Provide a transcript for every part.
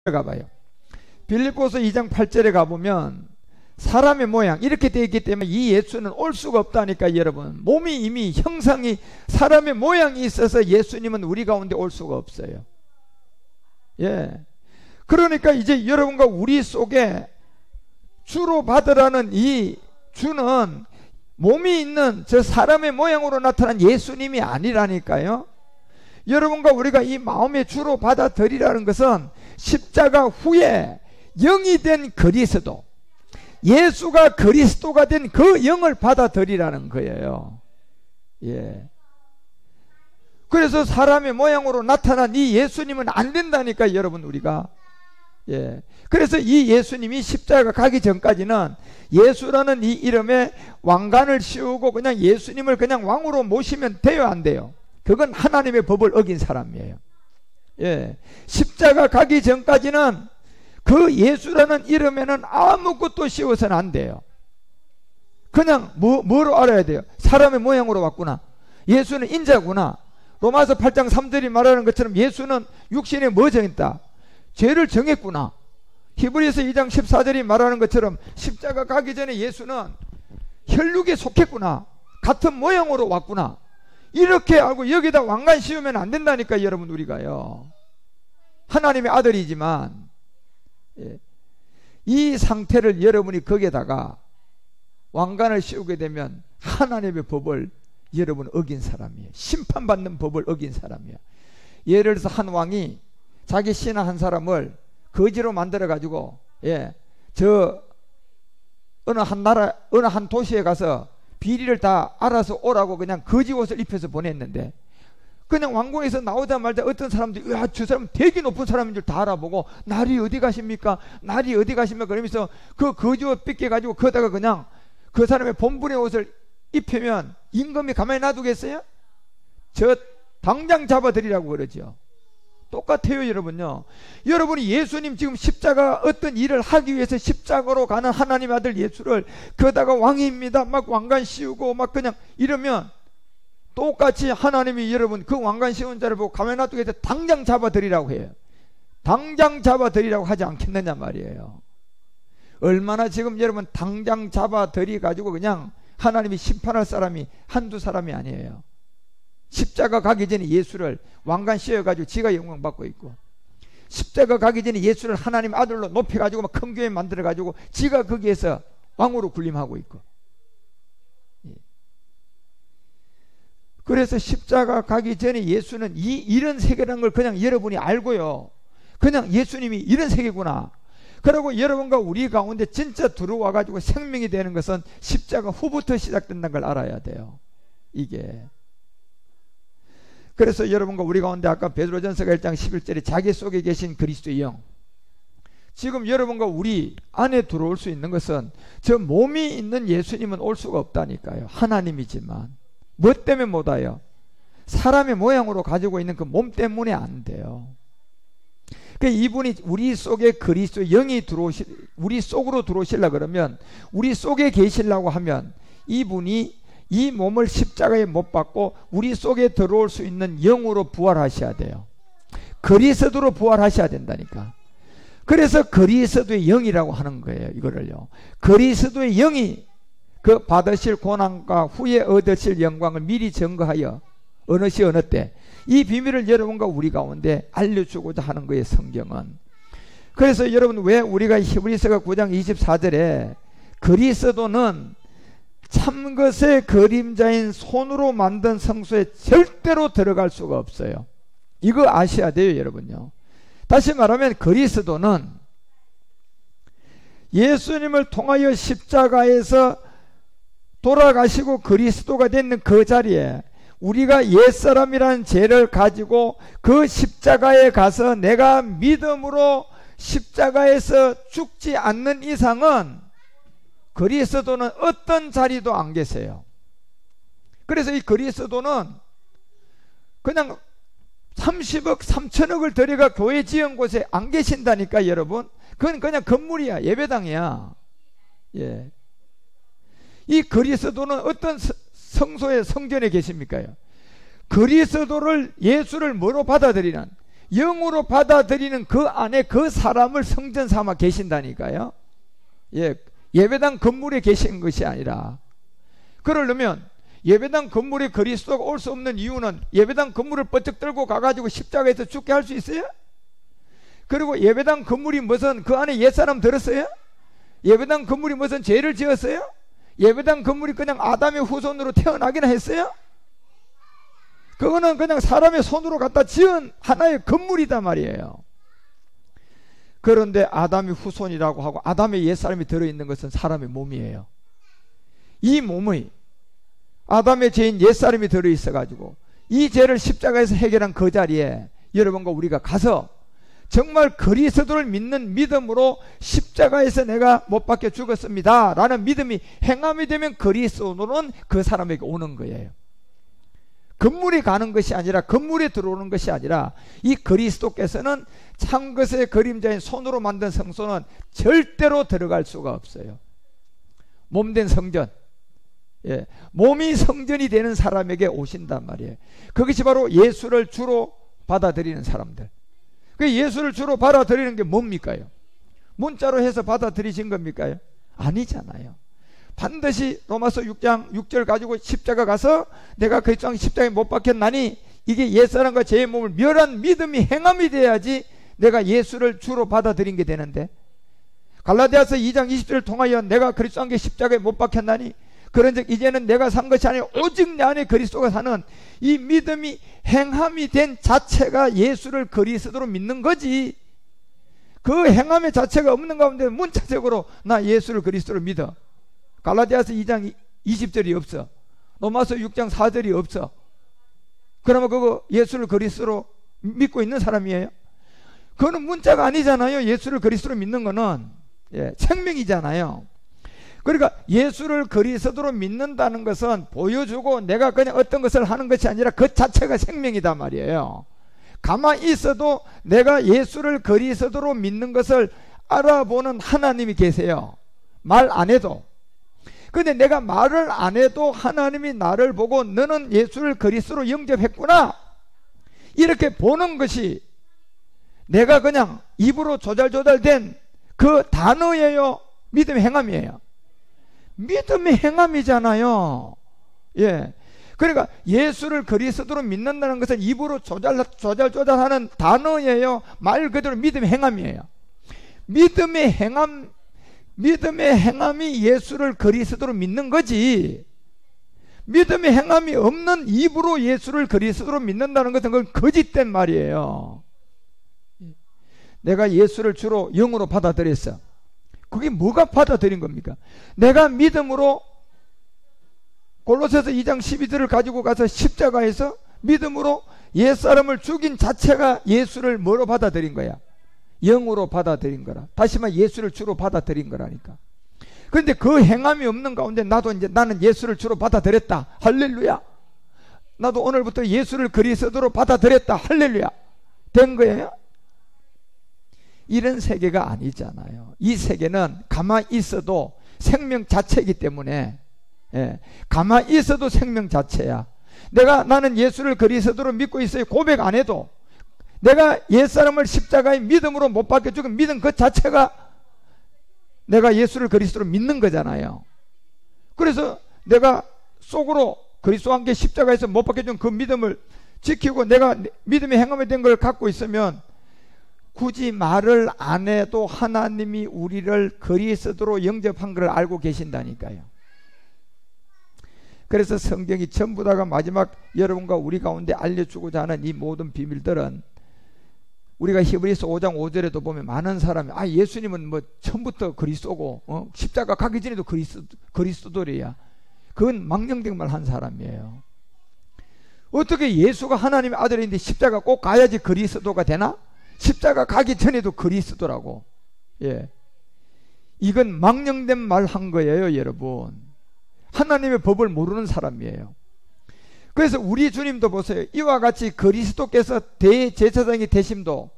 가봐요. 빌립보서 2장 8절에 가보면 사람의 모양 이렇게 되어 있기 때문에 이 예수는 올 수가 없다니까. 여러분, 몸이 이미 형상이 사람의 모양이 있어서 예수님은 우리 가운데 올 수가 없어요. 예. 그러니까 이제 여러분과 우리 속에 주로 받으라는 이 주는 몸이 있는 저 사람의 모양으로 나타난 예수님이 아니라니까요. 여러분과 우리가 이 마음의 주로 받아들이라는 것은 십자가 후에 영이 된 그리스도, 예수가 그리스도가 된 그 영을 받아들이라는 거예요. 예. 그래서 사람의 모양으로 나타난 이 예수님은 안 된다니까, 여러분, 우리가. 예. 그래서 이 예수님이 십자가 가기 전까지는 예수라는 이 이름에 왕관을 씌우고 그냥 예수님을 그냥 왕으로 모시면 돼요, 안 돼요? 그건 하나님의 법을 어긴 사람이에요. 예. 십자가 가기 전까지는 그 예수라는 이름에는 아무것도 씌워서는 안 돼요. 그냥 뭐로 알아야 돼요? 사람의 모양으로 왔구나. 예수는 인자구나. 로마서 8장 3절이 말하는 것처럼 예수는 육신에 뭐 정했다? 죄를 정했구나. 히브리서 2장 14절이 말하는 것처럼 십자가 가기 전에 예수는 혈육에 속했구나. 같은 모양으로 왔구나. 이렇게 알고 여기다 왕관 씌우면 안 된다니까, 여러분, 우리가요. 하나님의 아들이지만 이 상태를 여러분이 거기에다가 왕관을 씌우게 되면 하나님의 법을 여러분 어긴 사람이에요. 심판받는 법을 어긴 사람이에요. 예를 들어서 한 왕이 자기 신하 한 사람을 거지로 만들어 가지고 저 어느 한 나라 어느 한 도시에 가서 비리를 다 알아서 오라고 그냥 거지 옷을 입혀서 보냈는데, 그냥 왕궁에서 나오자마자 어떤 사람들이 야, 저 사람 되게 높은 사람인 줄 다 알아보고 날이 어디 가십니까? 날이 어디 가십니까? 그러면서 그 거지 옷 삐껴가지고 거기다가 그냥 그 사람의 본분의 옷을 입히면 임금이 가만히 놔두겠어요? 저 당장 잡아들이라고 그러죠. 똑같아요, 여러분요. 여러분이 예수님 지금 십자가 어떤 일을 하기 위해서 십자가로 가는 하나님의 아들 예수를 거다가 왕입니다 막 왕관 씌우고 막 그냥 이러면 똑같이 하나님이 여러분 그 왕관 씌운 자를 보고 가만히 놔두게 해서 당장 잡아들이라고 해요. 당장 잡아들이라고 하지 않겠느냐 말이에요. 얼마나 지금 여러분 당장 잡아들이 가지고 그냥 하나님이 심판할 사람이 한두 사람이 아니에요. 십자가 가기 전에 예수를 왕관 씌워가지고 지가 영광 받고 있고, 십자가 가기 전에 예수를 하나님 아들로 높여가지고 막 큰 교회 만들어가지고 지가 거기에서 왕으로 군림하고 있고. 그래서 십자가 가기 전에 예수는 이런 세계라는 걸 그냥 여러분이 알고요, 그냥 예수님이 이런 세계구나. 그리고 여러분과 우리 가운데 진짜 들어와가지고 생명이 되는 것은 십자가 후부터 시작된다는 걸 알아야 돼요. 이게. 그래서 여러분과 우리 가운데 아까 베드로전서가 1장 11절에 자기 속에 계신 그리스도의 영, 지금 여러분과 우리 안에 들어올 수 있는 것은 저 몸이 있는 예수님은 올 수가 없다니까요. 하나님이지만 뭐 때문에 못 와요? 사람의 모양으로 가지고 있는 그 몸 때문에 안 돼요. 그러니까 이분이 우리 속에 그리스도 영이 우리 속으로 들어오시려 그러면, 우리 속에 계시려고 하면 이분이 이 몸을 십자가에 못 박고 우리 속에 들어올 수 있는 영으로 부활하셔야 돼요. 그리스도로 부활하셔야 된다니까. 그래서 그리스도의 영이라고 하는 거예요. 이거를요, 그리스도의 영이 그 받으실 고난과 후에 얻으실 영광을 미리 증거하여 어느 시 어느 때, 이 비밀을 여러분과 우리 가운데 알려주고자 하는 거예요, 성경은. 그래서 여러분, 왜 우리가 히브리서가 9장 24절에 그리스도는 참것의 그림자인 손으로 만든 성소에 절대로 들어갈 수가 없어요. 이거 아셔야 돼요, 여러분요. 다시 말하면 그리스도는 예수님을 통하여 십자가에서 돌아가시고 그리스도가 되는 그 자리에 우리가 옛사람이라는 죄를 가지고 그 십자가에 가서 내가 믿음으로 십자가에서 죽지 않는 이상은 그리스도는 어떤 자리도 안 계세요. 그래서 이 그리스도는 그냥 30억 3천억을 들여가 교회 지은 곳에 안 계신다니까, 여러분. 그건 그냥 건물이야, 예배당이야. 예. 이 그리스도는 어떤 성소에 성전에 계십니까? 그리스도를, 예수를 뭐로 받아들이는, 영으로 받아들이는 그 안에 그 사람을 성전 삼아 계신다니까요. 예, 예배당 건물에 계신 것이 아니라. 그러려면 예배당 건물에 그리스도가 올 수 없는 이유는 예배당 건물을 번쩍 들고 가가지고 십자가에서 죽게 할 수 있어요? 그리고 예배당 건물이 무슨 그 안에 옛사람 들었어요? 예배당 건물이 무슨 죄를 지었어요? 예배당 건물이 그냥 아담의 후손으로 태어나기나 했어요? 그거는 그냥 사람의 손으로 갖다 지은 하나의 건물이단 말이에요. 그런데 아담의 후손이라고 하고 아담의 옛사람이 들어있는 것은 사람의 몸이에요. 이 몸의 아담의 죄인 옛사람이 들어있어 가지고 이 죄를 십자가에서 해결한 그 자리에 여러분과 우리가 가서 정말 그리스도를 믿는 믿음으로 십자가에서 내가 못 박혀 죽었습니다 라는 믿음이 행함이 되면 그리스도는 그 사람에게 오는 거예요. 건물이 가는 것이 아니라, 건물에 들어오는 것이 아니라, 이 그리스도께서는 참것의 그림자인 손으로 만든 성소는 절대로 들어갈 수가 없어요. 몸된 성전, 예, 몸이 성전이 되는 사람에게 오신단 말이에요. 그것이 바로 예수를 주로 받아들이는 사람들. 그 예수를 주로 받아들이는 게 뭡니까요? 문자로 해서 받아들이신 겁니까요? 아니잖아요. 반드시 로마서 6장 6절 가지고 십자가 가서 내가 그리스도 십자가에 못 박혔나니 이게 옛사람과 제 몸을 멸한 믿음이 행함이 돼야지 내가 예수를 주로 받아들인 게 되는데, 갈라디아서 2장 20절을 통하여 내가 그리스도 안에 십자가에 못 박혔나니 그런즉 이제는 내가 산 것이 아니라 오직 내 안에 그리스도가 사는 이 믿음이 행함이 된 자체가 예수를 그리스도로 믿는 거지. 그 행함의 자체가 없는 가운데 문자적으로 나 예수를 그리스도로 믿어. 갈라디아서 2장 20절이 없어. 로마서 6장 4절이 없어. 그러면 그거 예수를 그리스도로 믿고 있는 사람이에요? 그거는 문자가 아니잖아요. 예수를 그리스도로 믿는 거는, 예, 생명이잖아요. 그러니까 예수를 그리스도로 믿는다는 것은 보여주고 내가 그냥 어떤 것을 하는 것이 아니라 그 자체가 생명이단 말이에요. 가만히 있어도 내가 예수를 그리스도로 믿는 것을 알아보는 하나님이 계세요. 말 안 해도. 근데 내가 말을 안 해도 하나님이 나를 보고 너는 예수를 그리스도로 영접했구나 이렇게 보는 것이 내가 그냥 입으로 조잘조잘된 그 단어예요? 믿음의 행함이에요? 믿음의 행함이잖아요. 예. 그러니까 예수를 그리스도로 믿는다는 것은 입으로 조잘조잘하는 단어예요? 말 그대로 믿음의 행함이에요? 믿음의 행함이 예수를 그리스도로 믿는 거지. 믿음의 행함이 없는 입으로 예수를 그리스도로 믿는다는 것은 그건 거짓된 말이에요. 내가 예수를 주로 영으로 받아들였어. 그게 뭐가 받아들인 겁니까? 내가 믿음으로 골로새서 2장 12절을 가지고 가서 십자가에서 믿음으로 옛사람을 죽인 자체가 예수를 뭐로 받아들인 거야? 영으로 받아들인 거라. 다시 말해 예수를 주로 받아들인 거라니까. 그런데 그 행함이 없는 가운데 나는 예수를 주로 받아들였다. 할렐루야. 나도 오늘부터 예수를 그리스도로 받아들였다. 할렐루야. 된 거예요? 이런 세계가 아니잖아요. 이 세계는 가만히 있어도 생명 자체이기 때문에, 예, 가만히 있어도 생명 자체야. 나는 예수를 그리스도로 믿고 있어요. 고백 안 해도 내가 옛사람을 십자가의 믿음으로 못 박혀 죽은 믿음 그 자체가 내가 예수를 그리스도로 믿는 거잖아요. 그래서 내가 속으로 그리스도와 함께 십자가에서 못 박혀 죽은 그 믿음을 지키고 내가 믿음의 행함이 된 걸 갖고 있으면 굳이 말을 안 해도 하나님이 우리를 그리스도로 영접한 걸 알고 계신다니까요. 그래서 성경이 전부 다가 마지막 여러분과 우리 가운데 알려주고자 하는 이 모든 비밀들은 우리가 히브리서 5장 5절에도 보면 많은 사람이 예수님은 뭐 처음부터 그리스도고 십자가 가기 전에도 그리스도들이야. 그건 망령된 말 한 사람이에요. 어떻게 예수가 하나님의 아들인데 십자가 꼭 가야지 그리스도가 되나? 십자가 가기 전에도 그리스도라고. 예, 이건 망령된 말 한 거예요, 여러분. 하나님의 법을 모르는 사람이에요. 그래서 우리 주님도 보세요. 이와 같이 그리스도께서 대제사장이 되심도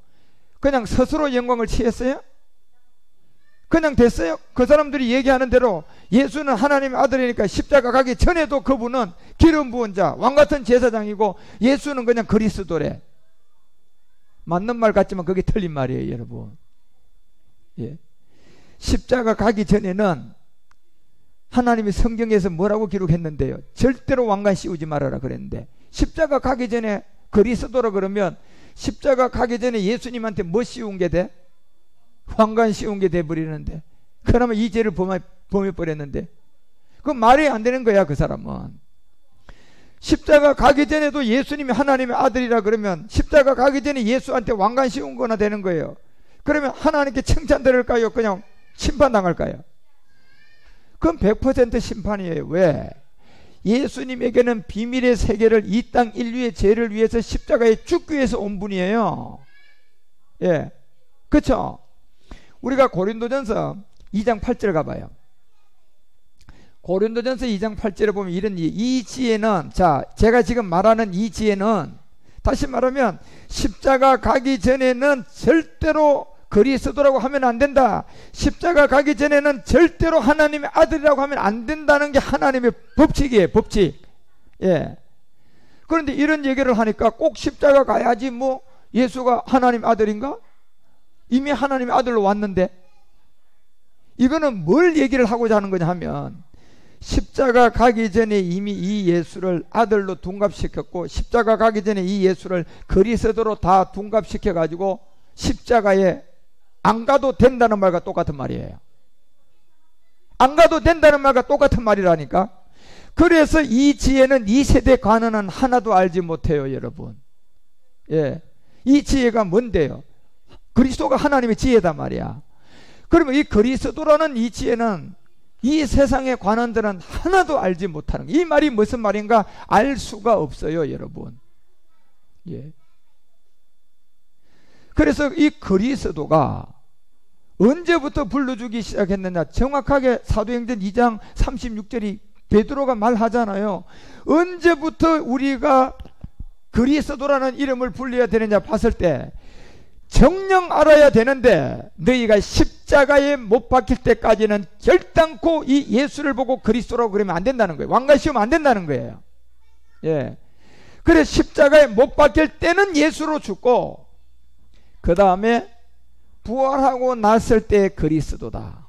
그냥 스스로 영광을 취했어요? 그냥 됐어요? 그 사람들이 얘기하는 대로 예수는 하나님의 아들이니까 십자가 가기 전에도 그분은 기름 부은 자, 왕같은 제사장이고 예수는 그냥 그리스도래. 맞는 말 같지만 그게 틀린 말이에요, 여러분. 예. 십자가 가기 전에는 하나님이 성경에서 뭐라고 기록했는데요? 절대로 왕관 씌우지 말아라 그랬는데, 십자가 가기 전에 그리스도라 그러면 십자가 가기 전에 예수님한테 뭐 씌운 게 돼? 왕관 씌운 게 돼버리는데, 그러면 이 죄를 범해버렸는데, 그건 말이 안 되는 거야. 그 사람은 십자가 가기 전에도 예수님이 하나님의 아들이라 그러면 십자가 가기 전에 예수한테 왕관 씌운 거나 되는 거예요. 그러면 하나님께 칭찬 들을까요? 그냥 심판당할까요? 그건 100% 심판이에요. 왜? 예수님에게는 비밀의 세계를 이 땅 인류의 죄를 위해서 십자가에 죽기 위해서 온 분이에요. 예, 그렇죠? 우리가 고린도전서 2장 8절 가봐요. 고린도전서 2장 8절에 보면 이런 이 지혜는, 자, 제가 지금 말하는 이 지혜는, 다시 말하면 십자가 가기 전에는 절대로 그리스도라고 하면 안 된다. 십자가 가기 전에는 절대로 하나님의 아들이라고 하면 안 된다는 게 하나님의 법칙이에요. 법칙. 예. 그런데 이런 얘기를 하니까 꼭 십자가 가야지 뭐 예수가 하나님 아들인가? 이미 하나님의 아들로 왔는데, 이거는 뭘 얘기를 하고자 하는 거냐 하면, 십자가 가기 전에 이미 이 예수를 아들로 둔갑시켰고, 십자가 가기 전에 이 예수를 그리스도로 다 둔갑시켜 가지고 십자가에 안 가도 된다는 말과 똑같은 말이에요. 안 가도 된다는 말과 똑같은 말이라니까. 그래서 이 지혜는 이 세대 관원은 하나도 알지 못해요, 여러분. 예, 이 지혜가 뭔데요? 그리스도가 하나님의 지혜다 말이야. 그러면 이 그리스도라는 이 지혜는 이 세상의 관원들은 하나도 알지 못하는, 이 말이 무슨 말인가 알 수가 없어요, 여러분. 예. 그래서 이 그리스도가 언제부터 불러주기 시작했느냐? 정확하게 사도행전 2장 36절이 베드로가 말하잖아요. 언제부터 우리가 그리스도라는 이름을 불러야 되느냐 봤을 때, 정녕 알아야 되는데 너희가 십자가에 못 박힐 때까지는 결단코 이 예수를 보고 그리스도라고 그러면 안 된다는 거예요. 왕관 씌우면 안 된다는 거예요. 예. 그래서 십자가에 못 박힐 때는 예수로 죽고, 그 다음에 부활하고 났을 때 그리스도다.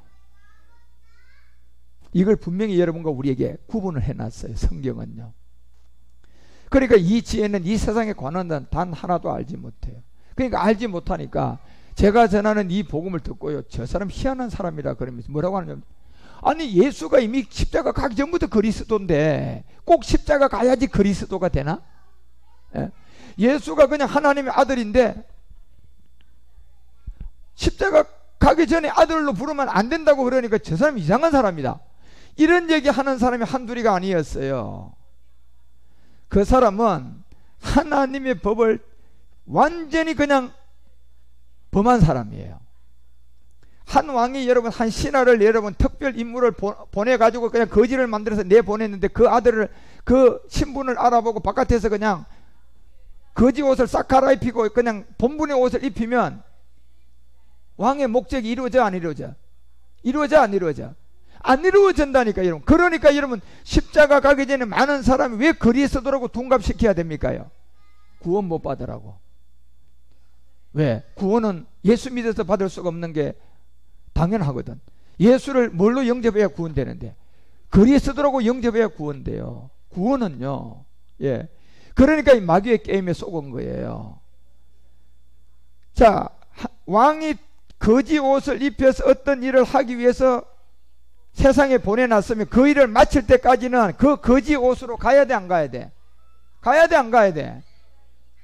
이걸 분명히 여러분과 우리에게 구분을 해놨어요, 성경은요. 그러니까 이 지혜는 이 세상의 관원은 단 하나도 알지 못해요. 그러니까 알지 못하니까 제가 전하는 이 복음을 듣고요, 저 사람 희한한 사람이라 그러면서 뭐라고 하냐면, 아니 예수가 이미 십자가 가기 전부터 그리스도인데 꼭 십자가 가야지 그리스도가 되나? 예? 예수가 그냥 하나님의 아들인데 십자가 가기 전에 아들로 부르면 안 된다고 그러니까 저 사람 이상한 사람이다. 이런 얘기 하는 사람이 한둘이가 아니었어요. 그 사람은 하나님의 법을 완전히 그냥 범한 사람이에요. 한 왕이 여러분, 한 신하를 여러분 특별 인물을 보내가지고 그냥 거지를 만들어서 내보냈는데, 그 아들을, 그 신분을 알아보고 바깥에서 그냥 거지 옷을 싹 갈아입히고 그냥 본분의 옷을 입히면 왕의 목적이 이루어져 안 이루어져? 이루어져 안 이루어져? 안 이루어진다니까 여러분. 그러니까 여러분, 십자가 가기 전에 많은 사람이 왜 그리스도라고 둔갑시켜야 됩니까요? 구원 못 받으라고. 왜? 구원은 예수 믿어서 받을 수가 없는 게 당연하거든. 예수를 뭘로 영접해야 구원되는데, 그리스도라고 영접해야 구원돼요. 구원은요. 예. 그러니까 이 마귀의 게임에 속은 거예요. 자, 왕이 거지 옷을 입혀서 어떤 일을 하기 위해서 세상에 보내놨으면 그 일을 마칠 때까지는 그 거지 옷으로 가야 돼, 안 가야 돼? 가야 돼, 안 가야 돼?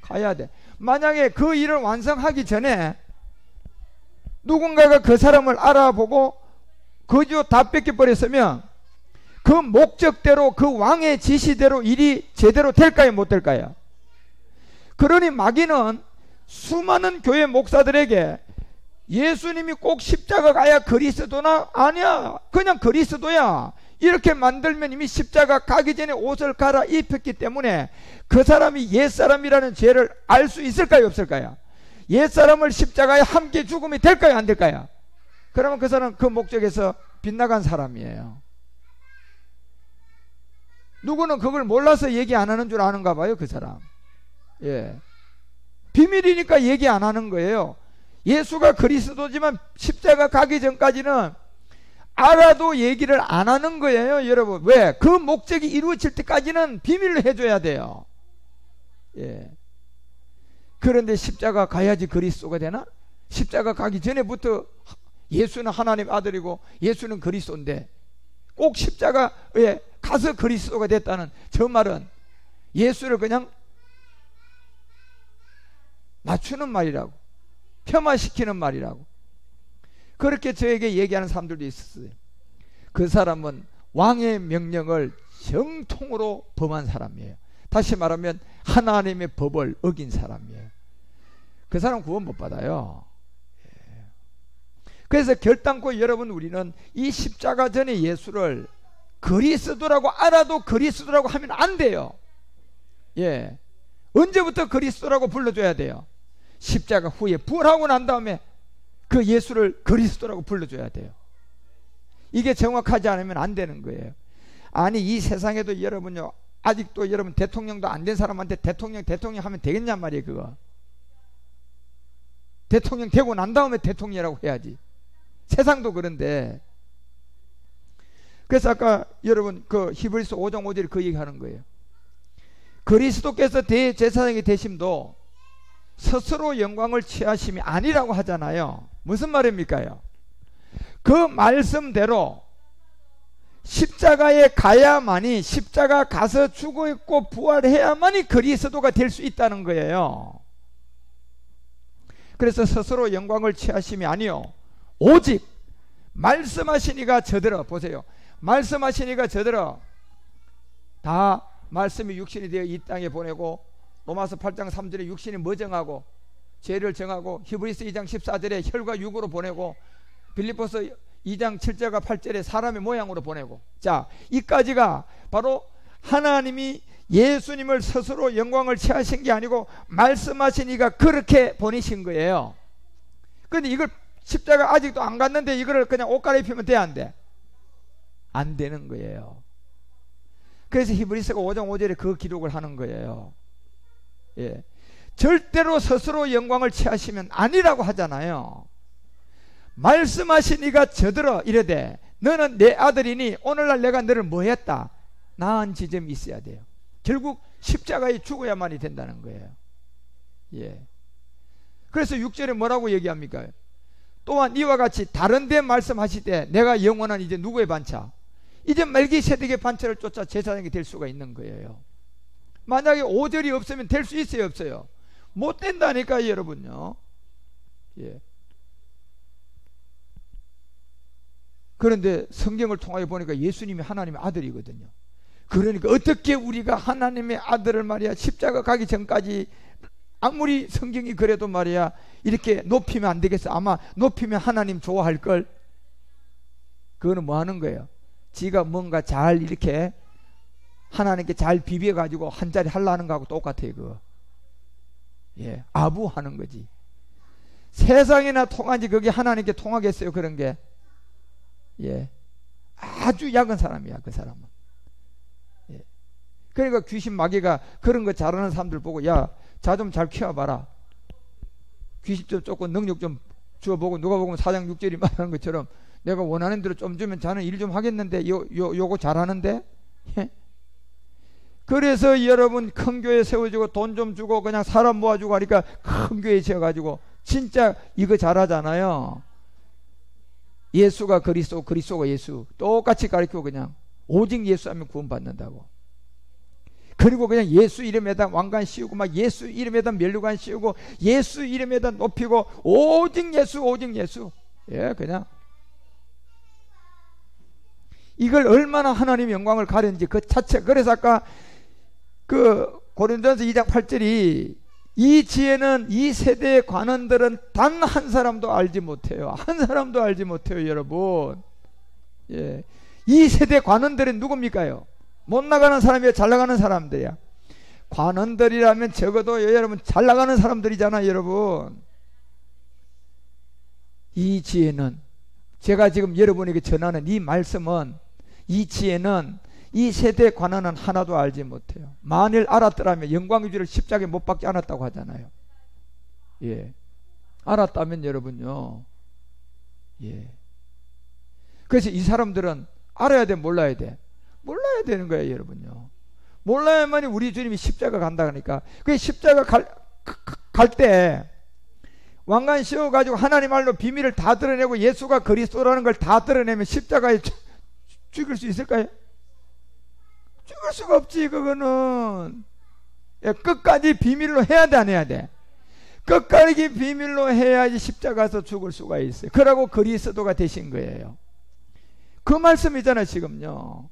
가야 돼. 만약에 그 일을 완성하기 전에 누군가가 그 사람을 알아보고 거지 옷 다 뺏겨버렸으면 그 목적대로, 그 왕의 지시대로 일이 제대로 될까요, 못 될까요? 그러니 마귀는 수많은 교회 목사들에게 예수님이 꼭 십자가 가야 그리스도나? 아니야, 그냥 그리스도야, 이렇게 만들면 이미 십자가 가기 전에 옷을 갈아입혔기 때문에 그 사람이 옛사람이라는 죄를 알 수 있을까요, 없을까요? 옛사람을 십자가에 함께 죽음이 될까요, 안 될까요? 그러면 그 사람은 그 목적에서 빗나간 사람이에요. 누구는 그걸 몰라서 얘기 안 하는 줄 아는가 봐요, 그 사람. 예. 비밀이니까 얘기 안 하는 거예요. 예수가 그리스도지만 십자가 가기 전까지는 알아도 얘기를 안 하는 거예요, 여러분. 왜? 그 목적이 이루어질 때까지는 비밀로 해줘야 돼요. 예. 그런데 십자가 가야지 그리스도가 되나? 십자가 가기 전에부터 예수는 하나님 아들이고 예수는 그리스도인데 꼭 십자가에 가서 그리스도가 됐다는 저 말은 예수를 그냥 맞추는 말이라고, 폄하시키는 말이라고, 그렇게 저에게 얘기하는 사람들도 있었어요. 그 사람은 왕의 명령을 정통으로 범한 사람이에요. 다시 말하면 하나님의 법을 어긴 사람이에요. 그 사람 구원 못 받아요. 그래서 결단코 여러분, 우리는 이 십자가 전에 예수를 그리스도라고 알아도 그리스도라고 하면 안 돼요. 예. 언제부터 그리스도라고 불러줘야 돼요? 십자가 후에 부활하고 난 다음에 그 예수를 그리스도라고 불러줘야 돼요. 이게 정확하지 않으면 안 되는 거예요. 아니, 이 세상에도 여러분요, 아직도 여러분 대통령도 안 된 사람한테 대통령 하면 되겠냔 말이에요. 그거 대통령 되고 난 다음에 대통령이라고 해야지. 세상도 그런데. 그래서 아까 여러분 그 히브리서 5장 5절에 그 얘기하는 거예요. 그리스도께서 대제사장이 되심도 스스로 영광을 취하심이 아니라고 하잖아요. 무슨 말입니까요? 그 말씀대로 십자가에 가야만이, 십자가 가서 죽어있고 부활해야만이 그리스도가 될 수 있다는 거예요. 그래서 스스로 영광을 취하심이 아니요 오직 말씀하신 이가 저들어, 보세요, 말씀하신 이가 저들어 다 말씀이 육신이 되어 이 땅에 보내고, 로마서 8장 3절에 육신이 뭐 정하고 죄를 정하고, 히브리서 2장 14절에 혈과 육으로 보내고, 빌립보서 2장 7절과 8절에 사람의 모양으로 보내고. 자, 이까지가 바로 하나님이 예수님을 스스로 영광을 취하신 게 아니고 말씀하신 이가 그렇게 보내신 거예요. 그런데 이걸 십자가 아직도 안 갔는데 이거를 그냥 옷 갈아입히면 돼, 안 돼? 안 되는 거예요. 그래서 히브리서가 5장 5절에 그 기록을 하는 거예요. 예. 절대로 스스로 영광을 취하시면 아니라고 하잖아요. 말씀하신 이가 저들어 이르되 너는 내 아들이니 오늘날 내가 너를 뭐 했다? 낳은 지점이 있어야 돼요. 결국 십자가에 죽어야만이 된다는 거예요. 예. 그래서 6절에 뭐라고 얘기합니까? 또한 이와 같이 다른 데 말씀하시되 내가 영원한 이제 누구의 반차? 이제 멜기세덱의 반차를 쫓아 제사장이 될 수가 있는 거예요. 만약에 5절이 없으면 될 수 있어요, 없어요? 못 된다니까 여러분요. 예. 그런데 성경을 통하여 보니까 예수님이 하나님의 아들이거든요. 그러니까 어떻게 우리가 하나님의 아들을 말이야 십자가 가기 전까지 아무리 성경이 그래도 말이야 이렇게 높이면 안 되겠어? 아마 높이면 하나님 좋아할걸. 그거는 뭐 하는 거예요? 지가 뭔가 잘 이렇게 하나님께 잘 비벼가지고 한 자리 하려는 거하고 똑같아요. 그거. 예, 아부하는 거지. 세상이나 통하지 그게 하나님께 통하겠어요? 그런 게. 예, 아주 약은 사람이야 그 사람은. 예. 그러니까 귀신 마귀가 그런 거 잘하는 사람들 보고 야, 자 좀 잘 키워봐라. 귀신 좀 조금 능력 좀 주어보고, 누가 보면 4장 6절이 말하는 것처럼 내가 원하는 대로 좀 주면 자는 일 좀 하겠는데 요거 잘하는데. 예? 그래서 여러분 큰 교회 세워주고 돈 좀 주고 그냥 사람 모아주고 하니까 큰 교회 지어가지고 진짜 이거 잘하잖아요. 예수가 그리스도, 그리스도가 예수 똑같이 가르치고 그냥 오직 예수 하면 구원받는다고. 그리고 그냥 예수 이름에다 왕관 씌우고 막 예수 이름에다 면류관 씌우고 예수 이름에다 높이고 오직 예수, 오직 예수. 예, 그냥 이걸 얼마나 하나님의 영광을 가렸는지 그 자체. 그래서 아까 그 고린도전서 2장 8절이 이 지혜는 이 세대의 관원들은 단 한 사람도 알지 못해요. 한 사람도 알지 못해요, 여러분. 예. 이 세대 관원들은 누굽니까요? 못 나가는 사람이야, 잘 나가는 사람들이야. 관원들이라면 적어도 여러분 잘 나가는 사람들이잖아, 여러분. 이 지혜는, 제가 지금 여러분에게 전하는 이 말씀은, 이 지혜는 이 세대 관원은 하나도 알지 못해요. 만일 알았더라면 영광의 주를 십자가에 못 박지 않았다고 하잖아요. 예. 알았다면 여러분요. 예. 그래서 이 사람들은 알아야 돼, 몰라야 돼? 몰라야 되는 거예요, 여러분요. 몰라야만이 우리 주님이 십자가 간다 그러니까. 그 십자가 갈 때 왕관 씌워가지고 하나님 말로 비밀을 다 드러내고 예수가 그리스도라는 걸 다 드러내면 십자가에 죽일 수 있을까요? 죽을 수가 없지. 그거는 끝까지 비밀로 해야 돼, 안 해야 돼? 끝까지 비밀로 해야지 십자가에서 죽을 수가 있어요. 그러고 그리스도가 되신 거예요. 그 말씀이잖아요. 지금요,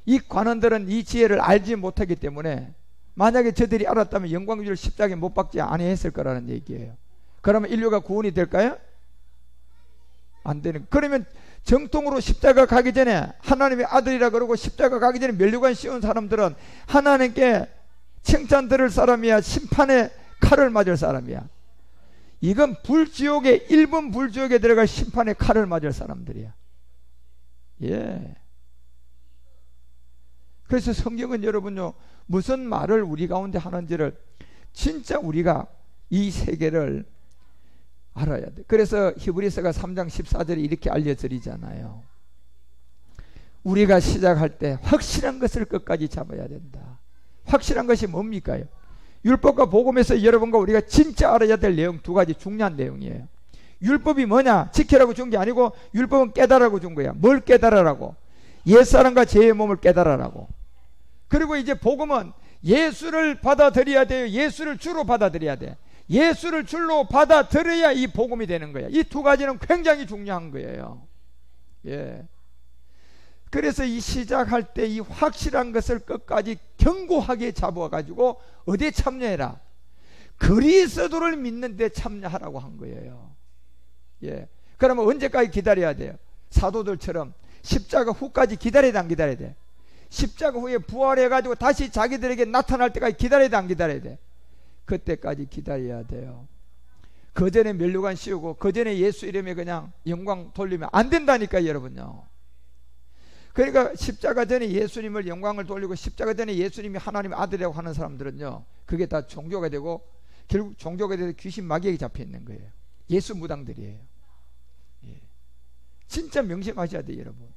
이 관원들은 이 지혜를 알지 못하기 때문에 만약에 저들이 알았다면 영광주를 십자가에 못 박지 아니했을 거라는 얘기예요. 그러면 인류가 구원이 될까요? 안 되는. 그러면 정통으로 십자가 가기 전에 하나님의 아들이라 그러고 십자가 가기 전에 면류관 씌운 사람들은 하나님께 칭찬 들을 사람이야, 심판의 칼을 맞을 사람이야. 이건 불지옥에, 일본 불지옥에 들어갈 심판의 칼을 맞을 사람들이야. 예. 그래서 성경은 여러분요, 무슨 말을 우리 가운데 하는지를 진짜 우리가 이 세계를 알아야 돼. 그래서 히브리서가 3장 14절에 이렇게 알려드리잖아요. 우리가 시작할 때 확실한 것을 끝까지 잡아야 된다. 확실한 것이 뭡니까요? 율법과 복음에서 여러분과 우리가 진짜 알아야 될 내용 두 가지 중요한 내용이에요. 율법이 뭐냐? 지키라고 준 게 아니고 율법은 깨달으라고 준 거야. 뭘 깨달으라고? 옛사람과 죄의 몸을 깨달으라고. 그리고 이제 복음은 예수를 받아들여야 돼요. 예수를 주로 받아들여야 돼. 예수를 주로 받아들여야 이 복음이 되는 거야. 이 두 가지는 굉장히 중요한 거예요. 예. 그래서 이 시작할 때 이 확실한 것을 끝까지 견고하게 잡아가지고 어디에 참여해라? 그리스도를 믿는 데 참여하라고 한 거예요. 예. 그러면 언제까지 기다려야 돼요? 사도들처럼 십자가 후까지 기다려야 돼, 안 기다려야 돼? 십자가 후에 부활해가지고 다시 자기들에게 나타날 때까지 기다려야 돼, 안 기다려야 돼? 그때까지 기다려야 돼요. 그 전에 면류관 씌우고 그 전에 예수 이름에 그냥 영광 돌리면 안 된다니까, 여러분요. 그러니까 십자가 전에 예수님을 영광을 돌리고 십자가 전에 예수님이 하나님의 아들이라고 하는 사람들은요, 그게 다 종교가 되고 결국 종교가 돼서 귀신 마귀에게 잡혀 있는 거예요. 예수 무당들이에요. 예. 진짜 명심하셔야 돼요, 여러분.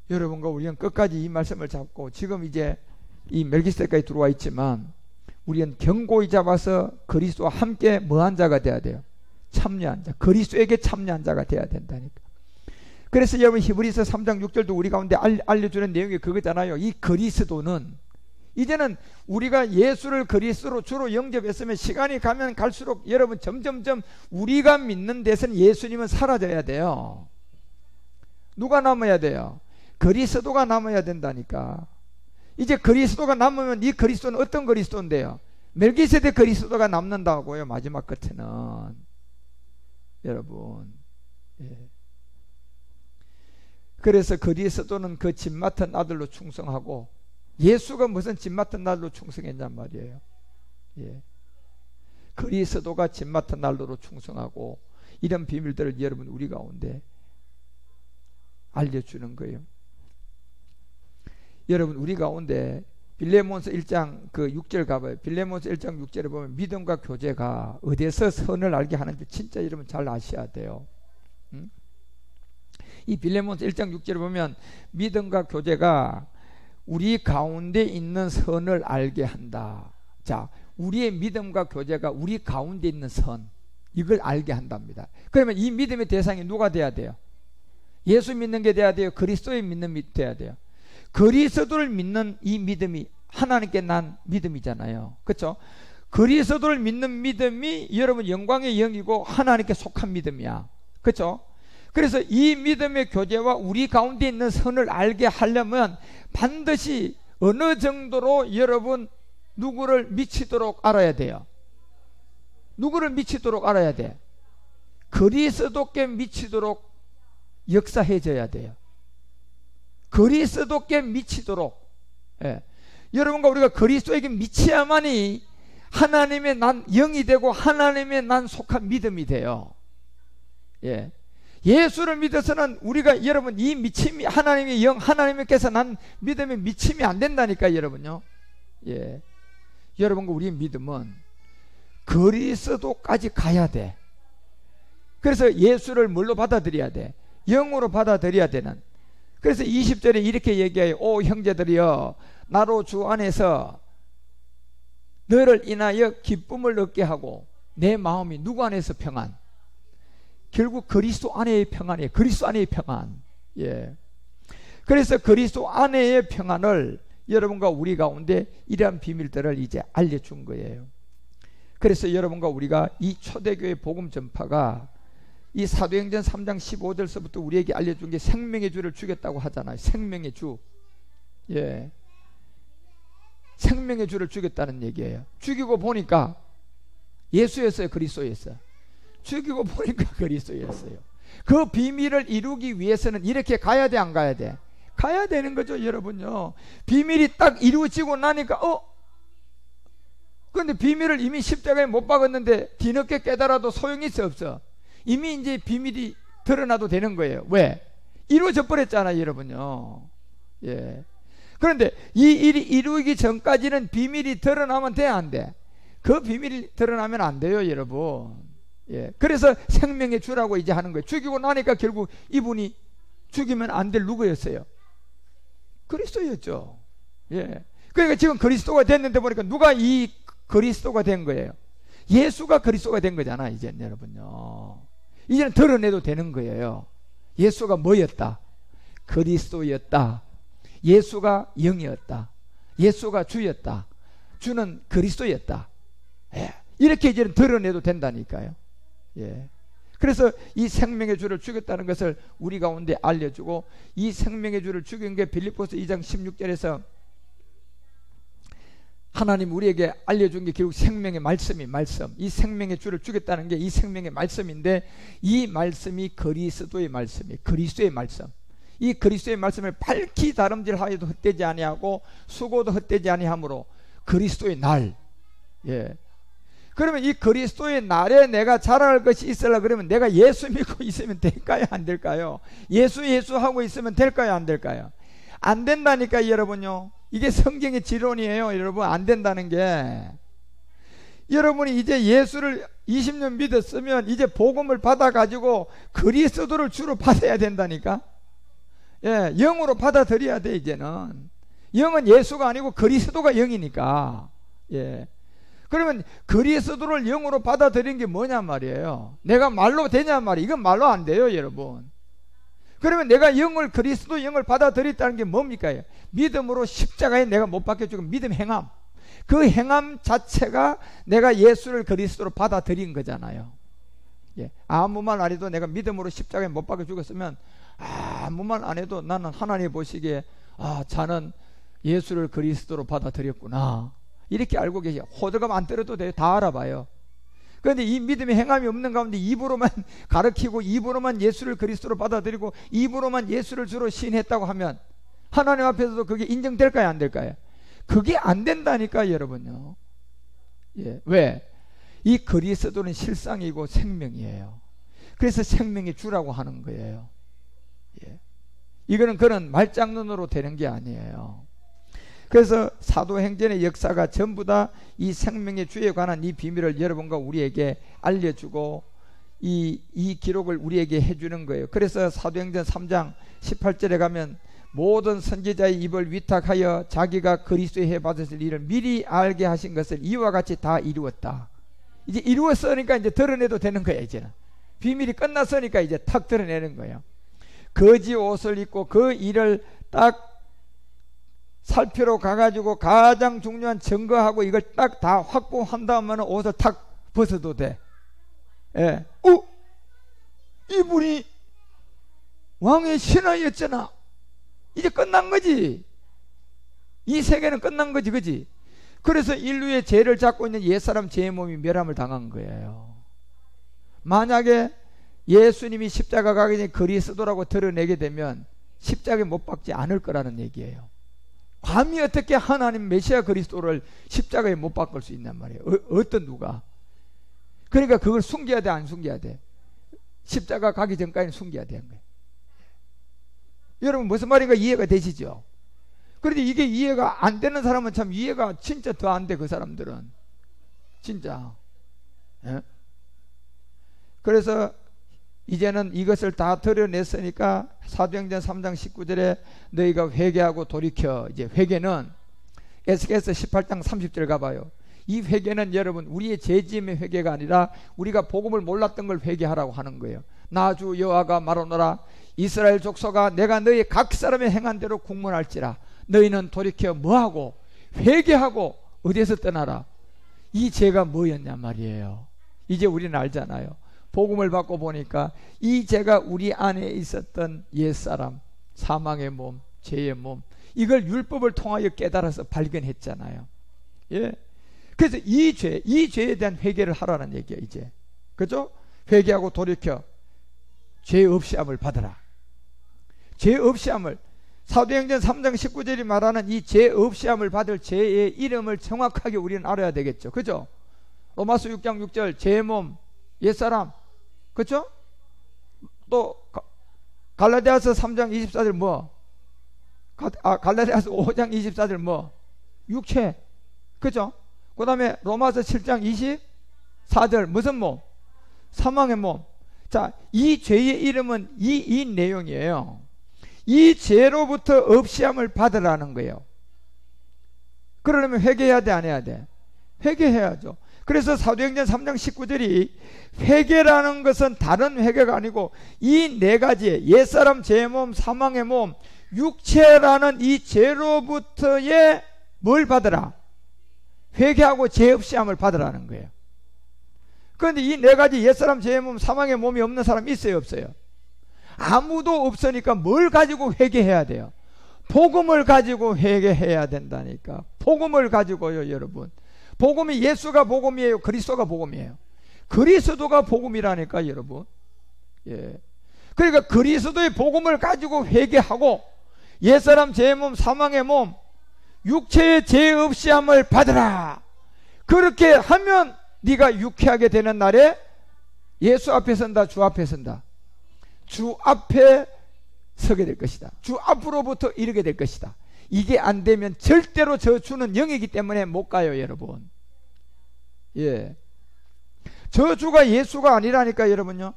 여러분과 우리는 끝까지 이 말씀을 잡고, 지금 이제 이 멜기세덱까지 들어와 있지만 우리는 견고히 잡아서 그리스도와 함께 뭐한 자가 돼야 돼요? 참여한 자. 그리스도에게 참여한 자가 돼야 된다니까. 그래서 여러분 히브리서 3장 6절도 우리 가운데 알려주는 내용이 그거잖아요. 이 그리스도는 이제는 우리가 예수를 그리스도로 주로 영접했으면 시간이 가면 갈수록 여러분 점점점 우리가 믿는 데서는 예수님은 사라져야 돼요. 누가 남아야 돼요? 그리스도가 남아야 된다니까. 이제 그리스도가 남으면 이 그리스도는 어떤 그리스도인데요? 멜기세덱 그리스도가 남는다고요, 마지막 끝에는. 여러분, 예. 그래서 그리스도는 그 집 맡은 아들로 충성하고, 예수가 무슨 집 맡은 아들로 충성했냔 말이에요. 예. 그리스도가 집 맡은 아들로 충성하고, 이런 비밀들을 여러분 우리 가운데 알려주는 거예요. 여러분 우리 가운데 빌레몬서 1장 그 6절 가봐요. 빌레몬서 1장 6절에 보면 믿음과 교제가 어디서 선을 알게 하는지 진짜 여러분 잘 아셔야 돼요. 이 빌레몬서 1장 6절에 보면 믿음과 교제가 우리 가운데 있는 선을 알게 한다. 자, 우리의 믿음과 교제가 우리 가운데 있는 선, 이걸 알게 한답니다. 그러면 이 믿음의 대상이 누가 돼야 돼요? 예수 믿는 게 돼야 돼요? 그리스도의 믿는 믿 돼야 돼요? 그리스도를 믿는 이 믿음이 하나님께 난 믿음이잖아요. 그렇죠? 그리스도를 믿는 믿음이 여러분 영광의 영이고 하나님께 속한 믿음이야. 그렇죠? 그래서 이 믿음의 교제와 우리 가운데 있는 선을 알게 하려면 반드시 어느 정도로 여러분 누구를 미치도록 알아야 돼요? 누구를 미치도록 알아야 돼? 그리스도께 미치도록 역사해져야 돼요. 그리스도께 미치도록. 예. 여러분과 우리가 그리스도에게 미쳐야만이 하나님의 난 영이 되고 하나님의 난 속한 믿음이 돼요. 예. 예수를 믿어서는 우리가 여러분 이 미침이 하나님의 영, 하나님께서 난 믿음에 미침이 안 된다니까 여러분요. 예. 여러분과 우리의 믿음은 그리스도까지 가야 돼. 그래서 예수를 뭘로 받아들여야 돼? 영으로 받아들여야 되는. 그래서 20절에 이렇게 얘기해요. 오 형제들이여, 나로 주 안에서 너를 인하여 기쁨을 얻게 하고 내 마음이 누구 안에서 평안? 결국 그리스도 안에의 평안이에요. 그리스도 안에의 평안. 예. 그래서 그리스도 안에의 평안을 여러분과 우리 가운데 이러한 비밀들을 이제 알려준 거예요. 그래서 여러분과 우리가 이 초대교회 복음 전파가 이 사도행전 3장 15절서부터 우리에게 알려준 게 생명의 주를 주겠다고 하잖아요. 생명의 주. 예. 생명의 주를 주겠다는 얘기예요. 죽이고 보니까 예수였어요, 그리스도였어요? 죽이고 보니까 그리스도였어요. 그 비밀을 이루기 위해서는 이렇게 가야 돼, 안 가야 돼? 가야 되는 거죠, 여러분요. 비밀이 딱 이루어지고 나니까 그런데 비밀을 이미 십자가에 못 박았는데 뒤늦게 깨달아도 소용이 있어, 없어? 이미 이제 비밀이 드러나도 되는 거예요. 왜? 이루어져 버렸잖아요, 여러분요. 예. 그런데 이 일이 이루기 전까지는 비밀이 드러나면 돼, 안 돼? 그 비밀이 드러나면 안 돼요, 여러분. 예. 그래서 생명의 주라고 이제 하는 거예요. 죽이고 나니까 결국 이분이 죽이면 안 될 누구였어요? 그리스도였죠. 예. 그러니까 지금 그리스도가 됐는데 보니까 누가 이 그리스도가 된 거예요? 예수가 그리스도가 된 거잖아, 이제 여러분요. 이제는 드러내도 되는 거예요. 예수가 뭐였다? 그리스도였다. 예수가 영이었다. 예수가 주였다. 주는 그리스도였다. 예. 이렇게 이제는 드러내도 된다니까요. 예. 그래서 이 생명의 주를 죽였다는 것을 우리 가운데 알려주고, 이 생명의 주를 죽인 게 빌립보서 2장 16절에서 하나님 우리에게 알려준 게 결국 생명의 말씀이 말씀. 이 생명의 주를 죽였다는 게 이 생명의 말씀인데, 이 말씀이 그리스도의 말씀이에요. 그리스도의 말씀. 이 그리스도의 말씀을 밝히 다름질하여도 헛되지 아니하고 수고도 헛되지 아니하므로 그리스도의 날. 예. 그러면 이 그리스도의 날에 내가 자랑할 것이 있으려 그러면 내가 예수 믿고 있으면 될까요, 안 될까요? 예수 하고 있으면 될까요, 안 될까요? 안 된다니까, 여러분요. 이게 성경의 지론이에요, 여러분. 안 된다는 게. 여러분이 이제 예수를 20년 믿었으면 이제 복음을 받아가지고 그리스도를 주로 받아야 된다니까. 예, 영으로 받아들여야 돼. 이제는 영은 예수가 아니고 그리스도가 영이니까. 예. 그러면 그리스도를 영으로 받아들이는 게 뭐냐 말이에요. 내가 말로 되냐 말이에요. 이건 말로 안 돼요, 여러분. 그러면 내가 그리스도 영을 받아들였다는 게 뭡니까? 믿음으로 십자가에 내가 못 박혀 죽은 믿음 행함. 그 행함 자체가 내가 예수를 그리스도로 받아들인 거잖아요. 예. 아무 말 안 해도 내가 믿음으로 십자가에 못 박혀 죽었으면 아무 말 안 해도 나는 하나님 보시기에 자는 예수를 그리스도로 받아들였구나, 이렇게 알고 계세요. 호들갑 안 떨어도 돼요. 다 알아봐요. 그런데 이 믿음의 행함이 없는 가운데 입으로만 가르치고 입으로만 예수를 그리스도로 받아들이고 입으로만 예수를 주로 시인했다고 하면 하나님 앞에서도 그게 인정될까요, 안 될까요? 그게 안 된다니까, 여러분요. 예. 왜? 이 그리스도는 실상이고 생명이에요. 그래서 생명의 주라고 하는 거예요. 예. 이거는 그런 말장난으로 되는 게 아니에요. 그래서 사도행전의 역사가 전부 다 이 생명의 주에 관한 이 비밀을 여러분과 우리에게 알려주고 이 기록을 우리에게 해주는 거예요. 그래서 사도행전 3장 18절에 가면 모든 선지자의 입을 위탁하여 자기가 그리스도의 해 받으실 일을 미리 알게 하신 것을 이와 같이 다 이루었다. 이제 이루었으니까 이제 드러내도 되는 거예요. 이제는 비밀이 끝났으니까 이제 탁 드러내는 거예요. 거지 옷을 입고 그 일을 딱 살피러 가가지고 가장 중요한 증거하고 이걸 딱 다 확보한 다음에는 옷을 탁 벗어도 돼. 예. 이분이 왕의 신하였잖아. 이제 끝난 거지. 이 세계는 끝난 거지, 그지? 그래서 인류의 죄를 잡고 있는 옛사람 죄의 몸이 멸함을 당한 거예요. 만약에 예수님이 십자가 가기 전에 그리스도라고 드러내게 되면 십자가에 못 박지 않을 거라는 얘기예요. 감히 어떻게 하나님 메시아 그리스도를 십자가에 못 박을 수 있단 말이에요. 어떤 누가? 그러니까 그걸 숨겨야 돼, 안 숨겨야 돼? 십자가 가기 전까지는 숨겨야 되는 거예요. 여러분 무슨 말인가 이해가 되시죠? 그런데 이게 이해가 안 되는 사람은 참 이해가 진짜 더 안 돼. 그 사람들은 진짜 예? 그래서 이제는 이것을 다 드러냈으니까 사도행전 3장 19절에 너희가 회개하고 돌이켜. 이제 회개는 에스겔서 18장 30절 가봐요. 이 회개는 여러분 우리의 죄지음의 회개가 아니라 우리가 복음을 몰랐던 걸 회개하라고 하는 거예요. 나 주 여호와가 말하노라 이스라엘 족속아 내가 너희 각 사람의 행한 대로 국문할지라 너희는 돌이켜 뭐하고 회개하고 어디에서 떠나라. 이 죄가 뭐였냐 말이에요. 이제 우리는 알잖아요. 복음을 받고 보니까 이 죄가 우리 안에 있었던 옛사람, 사망의 몸, 죄의 몸, 이걸 율법을 통하여 깨달아서 발견했잖아요. 예. 그래서 이 죄에 대한 회개를 하라는 얘기예요, 이제. 그죠? 회개하고 돌이켜 죄 없이함을 받으라. 죄 없이함을, 사도행전 3장 19절이 말하는 이 죄 없이함을 받을 죄의 이름을 정확하게 우리는 알아야 되겠죠. 그죠? 로마서 6장 6절 죄의 몸, 옛사람. 그죠? 또 갈라디아서 3장 24절 뭐? 갈라디아서 5장 24절 뭐? 육체. 그죠? 그 다음에 로마서 7장 24절 무슨 몸? 사망의 몸. 자, 이 죄의 이름은 이 내용이에요. 이 죄로부터 없이함을 받으라는 거예요. 그러려면 회개해야 돼, 안 해야 돼? 회개해야죠. 그래서 사도행전 3장 19절이 회개라는 것은 다른 회개가 아니고 이 네 가지 옛사람, 죄의 몸, 사망의 몸, 육체라는 이 죄로부터의 뭘 받으라? 회개하고 죄 없이함을 받으라는 거예요. 그런데 이 네 가지 옛사람, 죄의 몸, 사망의 몸이 없는 사람이 있어요, 없어요? 아무도 없으니까 뭘 가지고 회개해야 돼요? 복음을 가지고 회개해야 된다니까. 복음을 가지고요, 여러분. 복음이 예수가 복음이에요, 그리스도가 복음이에요? 그리스도가 복음이라니까, 여러분. 예. 그러니까 그리스도의 복음을 가지고 회개하고 옛사람, 죄의 몸, 사망의 몸, 육체의 죄 없이함을 받으라. 그렇게 하면 네가 유쾌하게 되는 날에 예수 앞에 선다, 주 앞에 선다. 주 앞에 서게 될 것이다. 주 앞으로부터 이르게 될 것이다. 이게 안 되면 절대로 저 주는 영이기 때문에 못 가요, 여러분. 예. 저 주가 예수가 아니라니까, 여러분요.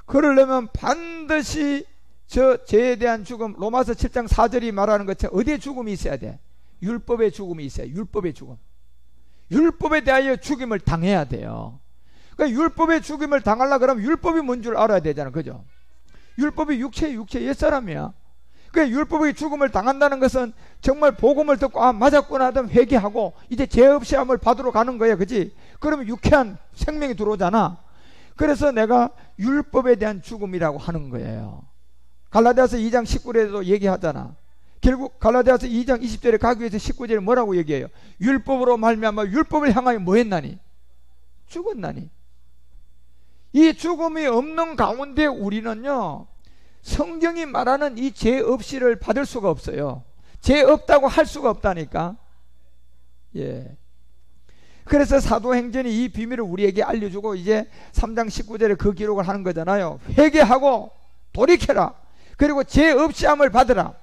그러려면 반드시 저 죄에 대한 죽음, 로마서 7장 4절이 말하는 것처럼 어디에 죽음이 있어야 돼? 율법의 죽음이 있어야 돼. 율법의 죽음. 율법에 대하여 죽임을 당해야 돼요. 그러니까 율법의 죽임을 당하려고 그러면 율법이 뭔 줄 알아야 되잖아, 그죠? 율법이 육체 옛사람이야. 그러니까 율법의 죽음을 당한다는 것은 정말 복음을 듣고 아 맞았구나 하던 회개하고 이제 죄 없이 함을 받으러 가는 거야, 그지? 그러면 유쾌한 생명이 들어오잖아. 그래서 내가 율법에 대한 죽음이라고 하는 거예요. 갈라디아서 2장 19절에도 얘기하잖아. 결국 갈라디아서 2장 20절에 가기 위해서 19절에 뭐라고 얘기해요? 율법으로 말미암아 율법을 향하여 뭐 했나니? 죽었나니? 이 죽음이 없는 가운데 우리는요, 성경이 말하는 이 죄 없이를 받을 수가 없어요. 죄 없다고 할 수가 없다니까. 예. 그래서 사도행전이 이 비밀을 우리에게 알려주고 이제 3장 19절에 그 기록을 하는 거잖아요. 회개하고 돌이켜라. 그리고 죄 없이 함을 받으라.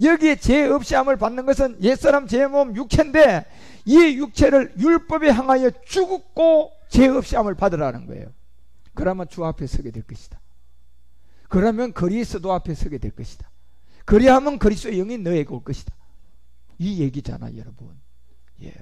여기에 죄 없이 함을 받는 것은 옛사람, 죄의 몸, 육체인데 이 육체를 율법에 향하여 죽고 죄 없이 함을 받으라는 거예요. 그러면 주 앞에 서게 될 것이다. 그러면 그리스도 앞에 서게 될 것이다. 그리하면 그리스도의 영이 너에게 올 것이다. 이 얘기잖아, 여러분. 예.